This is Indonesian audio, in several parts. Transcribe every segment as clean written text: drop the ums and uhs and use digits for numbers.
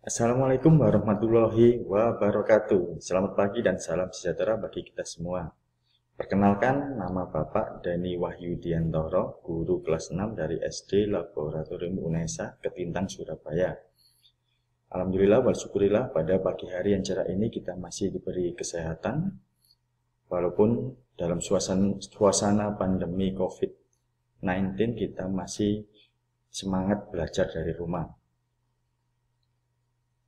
Assalamualaikum warahmatullahi wabarakatuh. Selamat pagi dan salam sejahtera bagi kita semua. Perkenalkan, nama Bapak Dani Wahyudiantoro, guru kelas 6 dari SD Laboratorium UNESA, Ketintang, Surabaya. Alhamdulillah, bersyukurillah pada pagi hari yang cerah ini kita masih diberi kesehatan, walaupun dalam suasana pandemi COVID-19 kita masih semangat belajar dari rumah.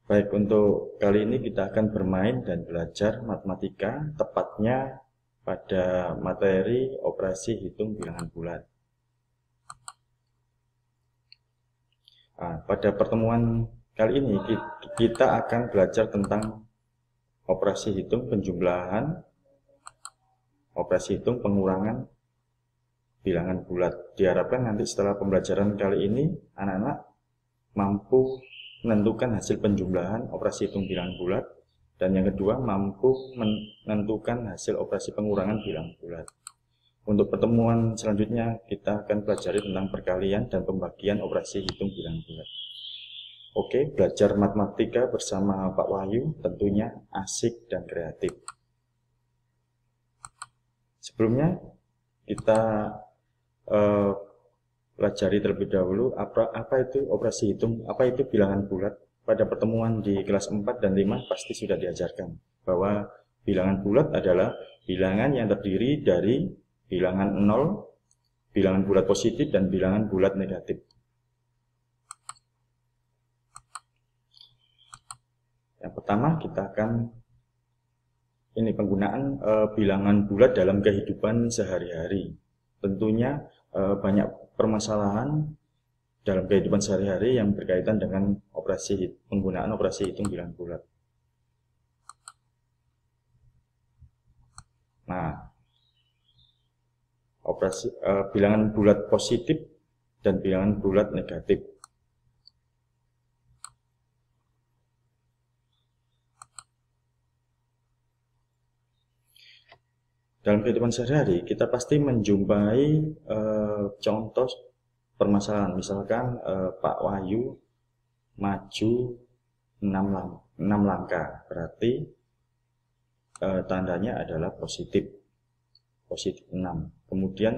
Baik, untuk kali ini kita akan bermain dan belajar matematika, tepatnya pada materi operasi hitung bilangan bulat. Pada pertemuan kali ini kita akan belajar tentang operasi hitung penjumlahan, operasi hitung pengurangan bilangan bulat. Diharapkan nanti setelah pembelajaran kali ini, anak-anak mampu menentukan hasil penjumlahan operasi hitung bilangan bulat, dan yang kedua mampu menentukan hasil operasi pengurangan bilangan bulat. Untuk pertemuan selanjutnya kita akan pelajari tentang perkalian dan pembagian operasi hitung bilangan bulat. Oke, belajar matematika bersama Pak Wahyu tentunya asik dan kreatif. Sebelumnya kita pelajari terlebih dahulu apa itu operasi hitung, apa itu bilangan bulat. Pada pertemuan di kelas 4 dan 5 pasti sudah diajarkan bahwa bilangan bulat adalah bilangan yang terdiri dari bilangan 0, bilangan bulat positif, dan bilangan bulat negatif. Yang pertama kita akan penggunaan bilangan bulat dalam kehidupan sehari-hari. Tentunya banyak permasalahan dalam kehidupan sehari-hari yang berkaitan dengan penggunaan operasi hitung bilangan bulat. Nah, bilangan bulat positif dan bilangan bulat negatif. Dalam kehidupan sehari-hari kita pasti menjumpai contoh permasalahan. Misalkan Pak Wahyu maju 6 langkah, berarti tandanya adalah positif 6. Kemudian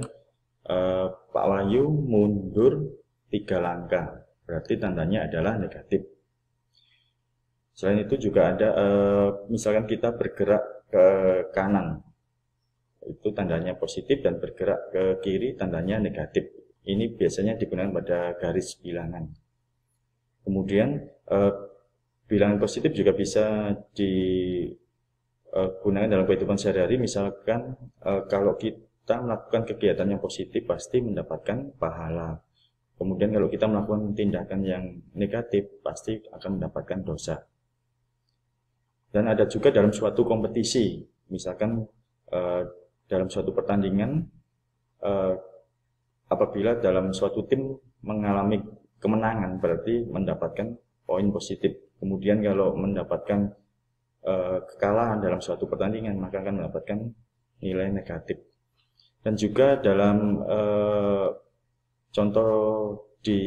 Pak Wahyu mundur 3 langkah, berarti tandanya adalah negatif. Selain itu juga ada misalkan kita bergerak ke kanan, itu tandanya positif, dan bergerak ke kiri tandanya negatif. Ini biasanya digunakan pada garis bilangan. Kemudian bilangan positif juga bisa digunakan dalam kehidupan sehari-hari. Misalkan kalau kita melakukan kegiatan yang positif pasti mendapatkan pahala. Kemudian kalau kita melakukan tindakan yang negatif pasti akan mendapatkan dosa. Dan ada juga dalam suatu kompetisi, misalkan dalam suatu pertandingan, apabila dalam suatu tim mengalami kemenangan berarti mendapatkan poin positif. Kemudian kalau mendapatkan kekalahan dalam suatu pertandingan maka akan mendapatkan nilai negatif. Dan juga dalam contoh di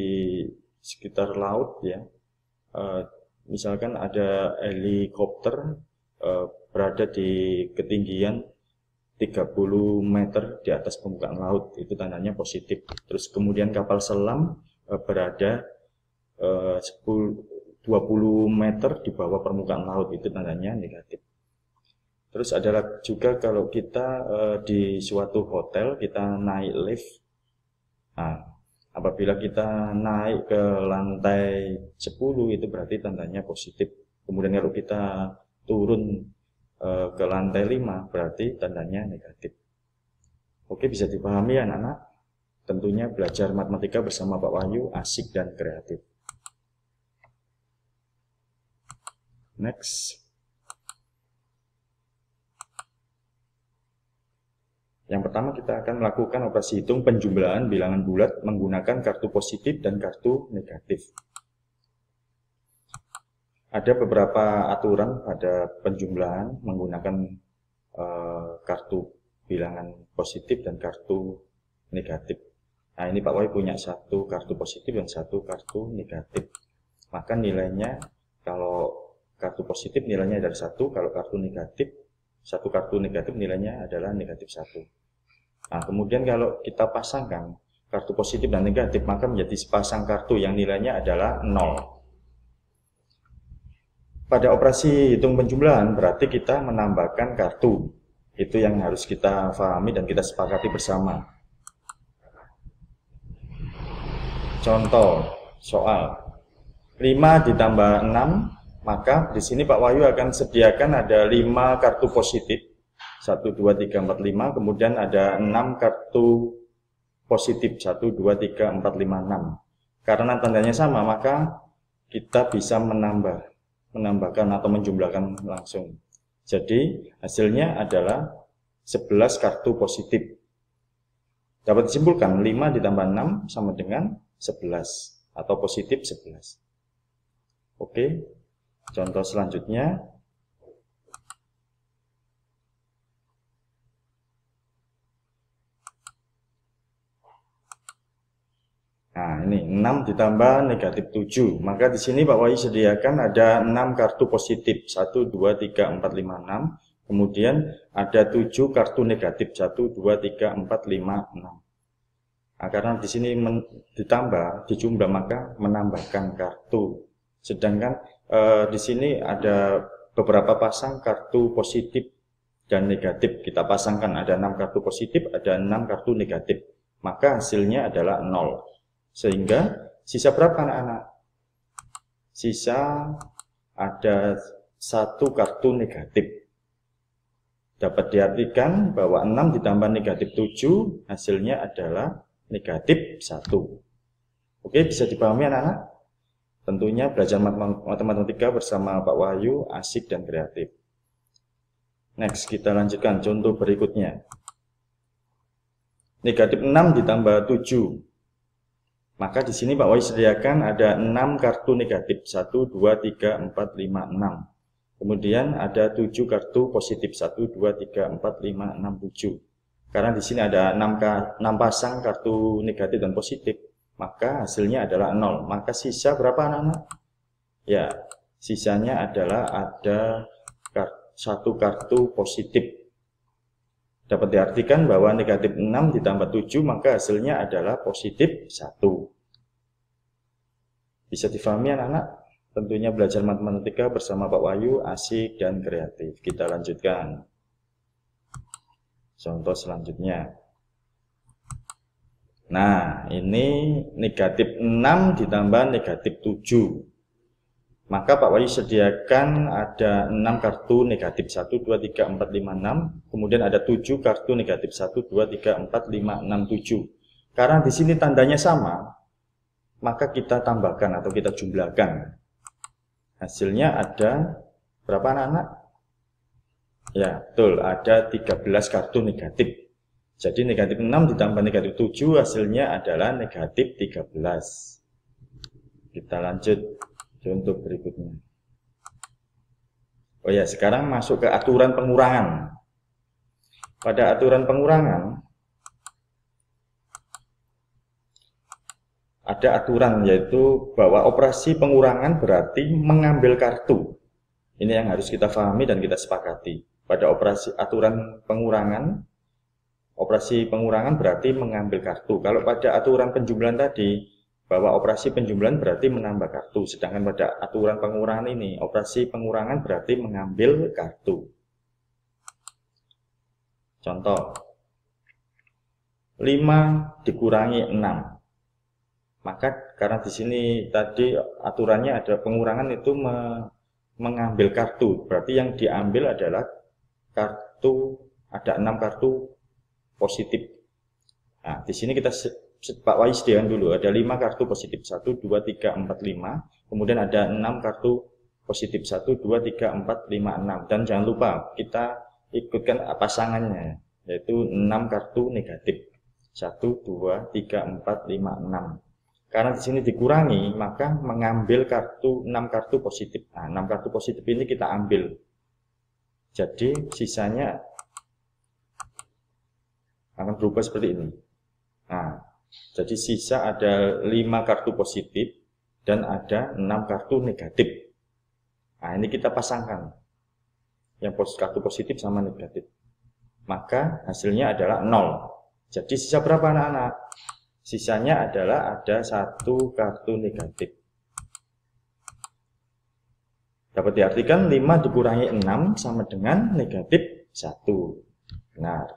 sekitar laut ya, misalkan ada helikopter berada di ketinggian 30 meter di atas permukaan laut, itu tandanya positif. Terus kemudian kapal selam berada 20 meter di bawah permukaan laut, itu tandanya negatif. Terus adalah juga kalau kita di suatu hotel kita naik lift. Nah, apabila kita naik ke lantai 10 itu berarti tandanya positif. Kemudian kalau kita turun ke lantai 5 berarti tandanya negatif. Oke, bisa dipahami ya anak-anak? Tentunya belajar matematika bersama Pak Wahyu asik dan kreatif. Next. Yang pertama kita akan melakukan operasi hitung penjumlahan bilangan bulat menggunakan kartu positif dan kartu negatif. Ada beberapa aturan pada penjumlahan menggunakan kartu bilangan positif dan kartu negatif. Nah, ini Pak Wahyu punya satu kartu positif dan satu kartu negatif. Maka nilainya kalau kartu positif nilainya adalah 1, kalau kartu negatif, satu kartu negatif nilainya adalah negatif 1. Nah, kemudian kalau kita pasangkan kartu positif dan negatif, maka menjadi sepasang kartu yang nilainya adalah 0. Pada operasi hitung penjumlahan berarti kita menambahkan kartu. Itu yang harus kita pahami dan kita sepakati bersama. Contoh soal 5 ditambah 6, maka di sini Pak Wahyu akan sediakan ada 5 kartu positif. 1, 2, 3, 4, 5. Kemudian ada 6 kartu positif. 1, 2, 3, 4, 5, 6. Karena tandanya sama, maka kita bisa menambahkan atau menjumlahkan langsung. Jadi hasilnya adalah 11 kartu positif. Dapat disimpulkan 5 ditambah 6 sama dengan 11 atau positif 11. Oke, contoh selanjutnya. Nah, ini 6 ditambah negatif 7. Maka di sini Pak Wahyu sediakan ada 6 kartu positif. 1, 2, 3, 4, 5, 6. Kemudian ada 7 kartu negatif. 1, 2, 3, 4, 5, 6. Nah, karena di sini ditambah, dijumlah, maka menambahkan kartu. Sedangkan di sini ada beberapa pasang kartu positif dan negatif. Kita pasangkan ada 6 kartu positif, ada 6 kartu negatif. Maka hasilnya adalah 0. Sehingga sisa berapa anak-anak? Sisa ada 1 kartu negatif. Dapat diartikan bahwa 6 ditambah negatif 7 hasilnya adalah negatif 1. Oke, bisa dipahami anak-anak? Tentunya belajar matematika bersama Pak Wahyu asik dan kreatif. Next, kita lanjutkan contoh berikutnya. Negatif 6 ditambah 7. Maka di sini Pak Wahyu sediakan ada 6 kartu negatif. 1, 2, 3, 4, 5, 6. Kemudian ada 7 kartu positif. 1, 2, 3, 4, 5, 6, 7. Karena di sini ada 6 pasang kartu negatif dan positif, maka hasilnya adalah 0. Maka sisa berapa anak-anak? Ya, sisanya adalah ada 1 kartu positif. Dapat diartikan bahwa negatif 6 ditambah 7, maka hasilnya adalah positif 1. Bisa difahami anak-anak? Tentunya belajar matematika bersama Pak Wahyu asik dan kreatif. Kita lanjutkan. Contoh selanjutnya. Nah, ini negatif 6 ditambah negatif 7. Maka Pak Wahyu sediakan ada 6 kartu negatif. 1, 2, 3, 4, 5, 6. Kemudian ada 7 kartu negatif. 1, 2, 3, 4, 5, 6, 7. Karena di sini tandanya sama, maka kita tambahkan atau kita jumlahkan. Hasilnya ada berapa anak-anak? Ya, betul, ada 13 kartu negatif. Jadi negatif 6 ditambah negatif 7 hasilnya adalah negatif 13. Kita lanjut contoh berikutnya. Oh ya, sekarang masuk ke aturan pengurangan. Pada aturan pengurangan ada aturan, yaitu bahwa operasi pengurangan berarti mengambil kartu. Ini yang harus kita pahami dan kita sepakati. Pada operasi aturan pengurangan, operasi pengurangan berarti mengambil kartu. Kalau pada aturan penjumlahan tadi, bahwa operasi penjumlahan berarti menambah kartu. Sedangkan pada aturan pengurangan ini, operasi pengurangan berarti mengambil kartu. Contoh, 5 dikurangi 6. Maka karena di sini tadi aturannya ada pengurangan itu mengambil kartu. Berarti yang diambil adalah kartu, ada 6 kartu positif. Nah, di sini kita Pak Wahyu sediakan dulu, ada 5 kartu positif. 1, 2, 3, 4, 5. Kemudian ada 6 kartu positif. 1, 2, 3, 4, 5, 6. Dan jangan lupa, kita ikutkan pasangannya, yaitu 6 kartu negatif. 1, 2, 3, 4, 5, 6. Karena di sini dikurangi, maka mengambil 6 kartu positif. Nah, 6 kartu positif ini kita ambil. Jadi sisanya akan berubah seperti ini. Nah, jadi sisa ada 5 kartu positif dan ada 6 kartu negatif. Nah, Nah, ini kita pasangkan yang kartu positif sama negatif. Maka hasilnya adalah 0. Jadi sisa berapa anak-anak? Sisanya adalah ada 1 kartu negatif. Dapat diartikan 5 dikurangi 6 sama dengan negatif 1. Benar.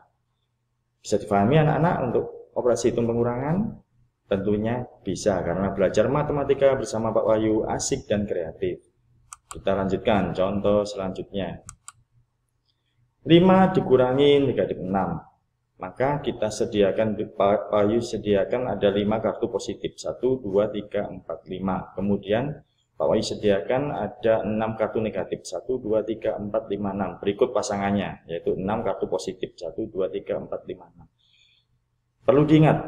Bisa dipahami anak-anak untuk operasi hitung pengurangan? Tentunya bisa, karena belajar matematika bersama Pak Wahyu asik dan kreatif. Kita lanjutkan contoh selanjutnya. 5 dikurangi negatif 6. Maka kita sediakan, Pak Wahyu sediakan ada 5 kartu positif. 1, 2, 3, 4, 5. Kemudian Pak Wahyu sediakan ada 6 kartu negatif. 1, 2, 3, 4, 5, 6. Berikut pasangannya, yaitu 6 kartu positif. 1, 2, 3, 4, 5, 6. Perlu diingat,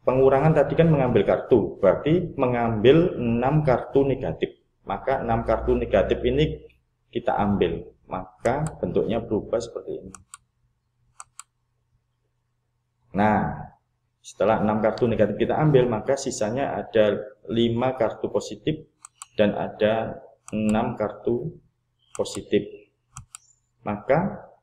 pengurangan tadi kan mengambil kartu. Berarti mengambil 6 kartu negatif. Maka 6 kartu negatif ini kita ambil. Maka bentuknya berubah seperti ini. Nah, setelah 6 kartu negatif kita ambil, maka sisanya ada 5 kartu positif dan ada 6 kartu positif. Maka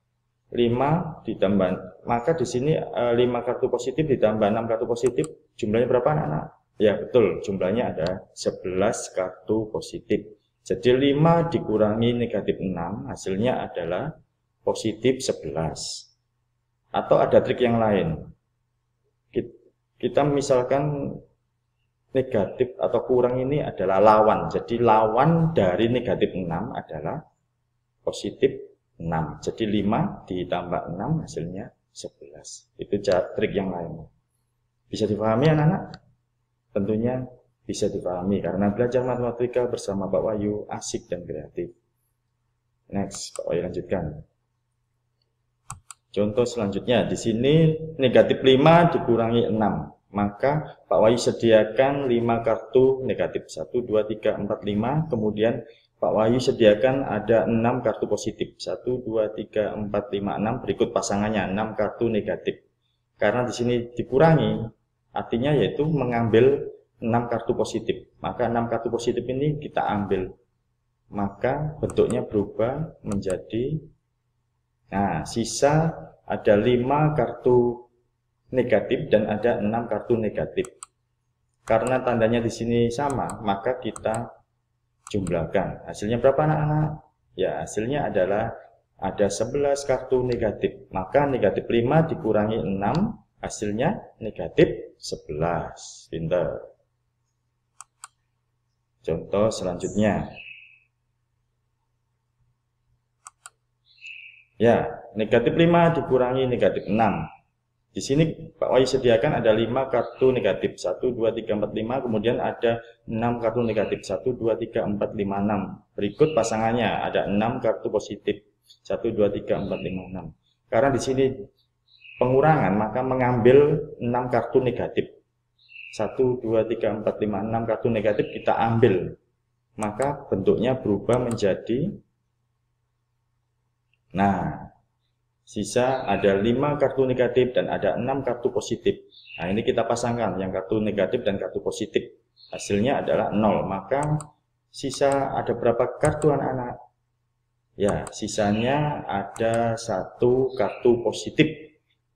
5 ditambah, maka di sini 5 kartu positif ditambah 6 kartu positif, jumlahnya berapa anak-anak? Ya betul, jumlahnya ada 11 kartu positif. Jadi 5 dikurangi negatif 6, hasilnya adalah positif 11. Atau ada trik yang lain. Kita misalkan negatif atau kurang ini adalah lawan. Jadi lawan dari negatif 6 adalah positif 6. Jadi 5 ditambah 6 hasilnya 11. Itu trik yang lain. Bisa dipahami anak-anak? Tentunya bisa dipahami karena belajar matematika bersama Pak Wahyu asik dan kreatif. Next, Pak Wahyu lanjutkan. Contoh selanjutnya, di sini negatif 5 dikurangi 6. Maka Pak Wahyu sediakan 5 kartu negatif. 1, 2, 3, 4, 5. Kemudian Pak Wahyu sediakan ada 6 kartu positif. 1, 2, 3, 4, 5, 6. Berikut pasangannya 6 kartu negatif. Karena di sini dikurangi, artinya yaitu mengambil 6 kartu positif. Maka 6 kartu positif ini kita ambil. Maka bentuknya berubah menjadi, nah, sisa ada 5 kartu negatif dan ada 6 kartu negatif. Karena tandanya di sini sama, maka kita jumlahkan. Hasilnya berapa anak-anak? Ya, hasilnya adalah ada 11 kartu negatif. Maka negatif 5 dikurangi 6, hasilnya negatif 11. Pintar. Contoh selanjutnya. Ya, negatif 5 dikurangi negatif 6. Di sini Pak Wahyu sediakan ada 5 kartu negatif. 1, 2, 3, 4, 5. Kemudian ada 6 kartu negatif. 1, 2, 3, 4, 5, 6. Berikut pasangannya ada 6 kartu positif. 1, 2, 3, 4, 5, 6. Karena di sini pengurangan, maka mengambil 6 kartu negatif. 1, 2, 3, 4, 5, 6 kartu negatif kita ambil. Maka bentuknya berubah menjadi, nah, sisa ada 5 kartu negatif dan ada 6 kartu positif. Nah, ini kita pasangkan yang kartu negatif dan kartu positif. Hasilnya adalah 0. Maka sisa ada berapa kartu anak-anak? Ya, sisanya ada 1 kartu positif.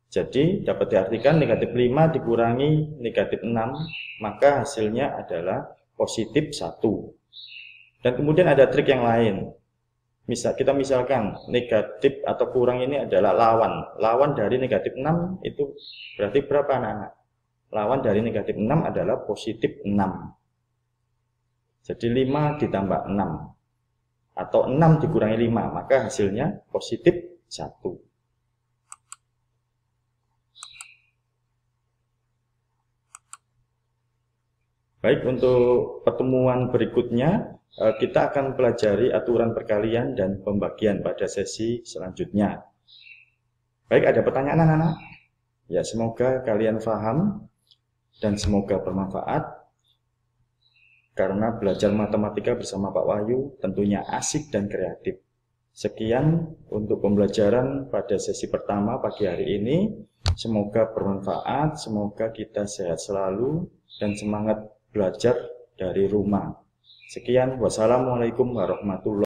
Jadi dapat diartikan negatif 5 dikurangi negatif 6, maka hasilnya adalah positif 1. Dan kemudian ada trik yang lain. Kita misalkan negatif atau kurang ini adalah lawan. Lawan dari negatif 6 itu berarti berapa anak-anak? Lawan dari negatif 6 adalah positif 6. Jadi 5 ditambah 6. Atau 6 dikurangi 5, maka hasilnya positif 1. Baik, untuk pertemuan berikutnya kita akan pelajari aturan perkalian dan pembagian pada sesi selanjutnya. Baik, ada pertanyaan anak-anak? Ya, semoga kalian paham dan semoga bermanfaat. Karena belajar matematika bersama Pak Wahyu tentunya asik dan kreatif. Sekian untuk pembelajaran pada sesi pertama pagi hari ini. Semoga bermanfaat, semoga kita sehat selalu dan semangat belajar dari rumah. Sekian, wassalamualaikum warahmatullahi wabarakatuh.